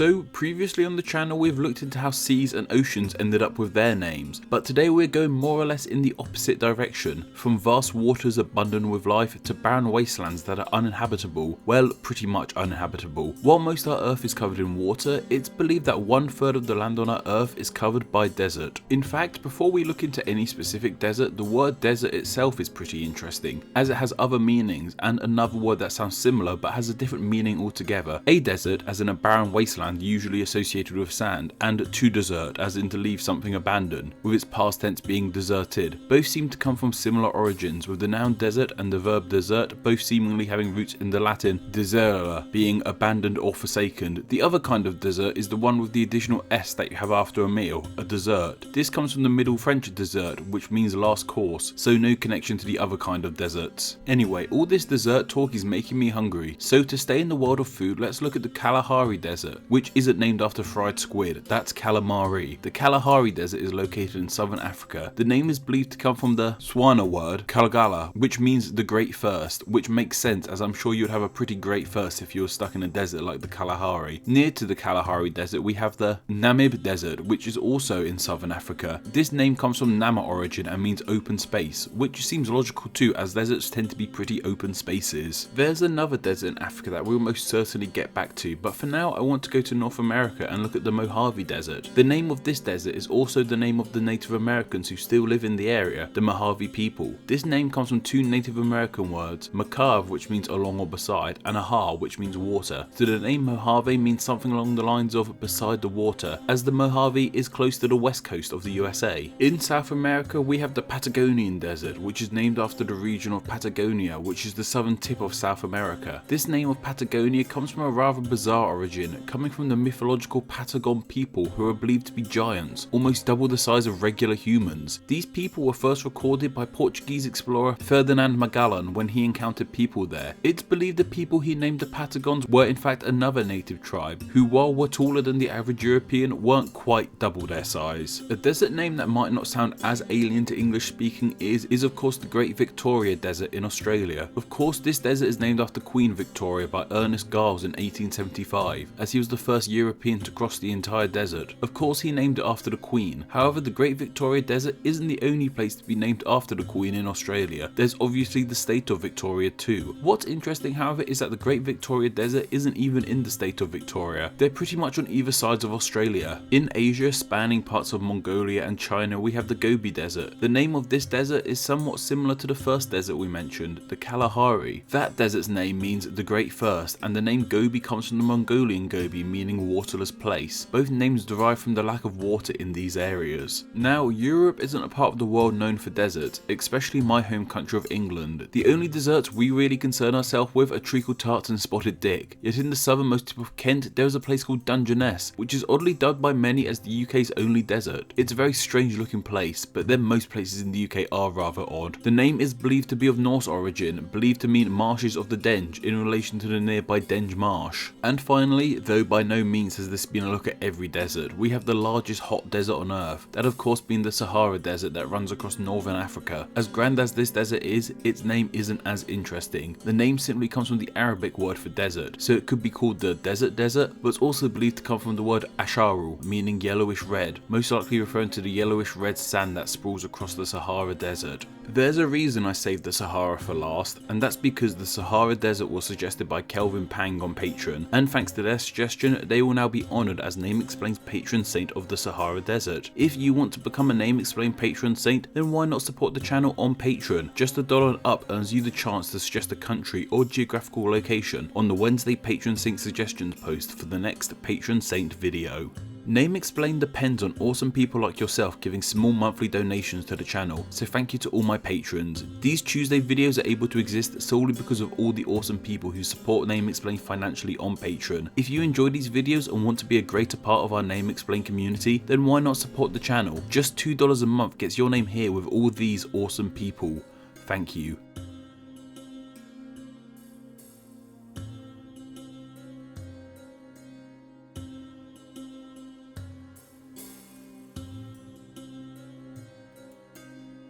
So previously on the channel we've looked into how seas and oceans ended up with their names, but today we're going more or less in the opposite direction, from vast waters abundant with life to barren wastelands that are uninhabitable, well, pretty much uninhabitable. While most of our Earth is covered in water, it's believed that 1/3 of the land on our Earth is covered by desert. In fact, before we look into any specific desert, the word desert itself is pretty interesting, as it has other meanings and another word that sounds similar but has a different meaning altogether. A desert as in a barren wasteland usually associated with sand, and to desert as in to leave something abandoned, with its past tense being deserted. Both seem to come from similar origins, with the noun desert and the verb desert both seemingly having roots in the Latin deserere, being abandoned or forsaken. The other kind of desert is the one with the additional s that you have after a meal, a dessert. This comes from the Middle French dessert, which means last course, so no connection to the other kind of deserts. Anyway, all this dessert talk is making me hungry, so to stay in the world of food, let's look at the Kalahari Desert, which isn't named after fried squid, that's calamari. The Kalahari Desert is located in southern Africa. The name is believed to come from the Swana word, Kalagala, which means the great thirst, which makes sense as I'm sure you'd have a pretty great thirst if you were stuck in a desert like the Kalahari. Near to the Kalahari Desert we have the NAMIB Desert, which is also in southern Africa. This name comes from Nama origin and means open space, which seems logical too as deserts tend to be pretty open spaces. There's another desert in Africa that we'll most certainly get back to, but for now I want to go to North America and look at the Mojave Desert. The name of this desert is also the name of the Native Americans who still live in the area, the Mojave people. This name comes from two Native American words, Makav, which means along or beside, and Aha, which means water. So the name Mojave means something along the lines of beside the water, as the Mojave is close to the west coast of the USA. In South America we have the Patagonian Desert, which is named after the region of Patagonia, which is the southern tip of South America. This name of Patagonia comes from a rather bizarre origin, coming from the mythological Patagon people who are believed to be giants, almost double the size of regular humans. These people were first recorded by Portuguese explorer Ferdinand Magellan when he encountered people there. It's believed the people he named the Patagons were in fact another native tribe, who while were taller than the average European, weren't quite double their size. A desert name that might not sound as alien to English speaking ears is of course the Great Victoria Desert in Australia. Of course this desert is named after Queen Victoria by Ernest Giles in 1875, as he was the first European to cross the entire desert. Of course he named it after the Queen. However, the Great Victoria Desert isn't the only place to be named after the Queen in Australia. There's obviously the state of Victoria too. What's interesting however is that the Great Victoria Desert isn't even in the state of Victoria. They're pretty much on either sides of Australia. In Asia, spanning parts of Mongolia and China, we have the Gobi Desert. The name of this desert is somewhat similar to the first desert we mentioned, the Kalahari. That desert's name means the Great Thirst, and the name Gobi comes from the Mongolian Gobi, meaning waterless place. Both names derive from the lack of water in these areas. Now, Europe isn't a part of the world known for deserts, especially my home country of England. The only deserts we really concern ourselves with are treacle tarts and spotted dick. Yet in the southernmost tip of Kent, there is a place called Dungeness, which is oddly dubbed by many as the UK's only desert. It's a very strange looking place, but then most places in the UK are rather odd. The name is believed to be of Norse origin, believed to mean marshes of the Denge in relation to the nearby Denge Marsh. And finally, though by no means has this been a look at every desert, we have the largest hot desert on Earth, that of course being the Sahara Desert that runs across northern Africa. As grand as this desert is, its name isn't as interesting. The name simply comes from the Arabic word for desert, so it could be called the Desert Desert, but it's also believed to come from the word asharu, meaning yellowish red, most likely referring to the yellowish red sand that sprawls across the Sahara Desert. There's a reason I saved the Sahara for last, and that's because the Sahara Desert was suggested by Kelvin Pang on Patreon, and thanks to their suggestion, they will now be honoured as Name Explain's patron saint of the Sahara Desert. If you want to become a Name Explain patron saint, then why not support the channel on Patreon? Just $1 and up earns you the chance to suggest a country or geographical location on the Wednesday patron saint suggestions post for the next patron saint video. Name Explain depends on awesome people like yourself giving small monthly donations to the channel, so thank you to all my patrons. These Tuesday videos are able to exist solely because of all the awesome people who support Name Explain financially on Patreon. If you enjoy these videos and want to be a greater part of our Name Explain community, then why not support the channel? Just $2 a month gets your name here with all these awesome people. Thank you.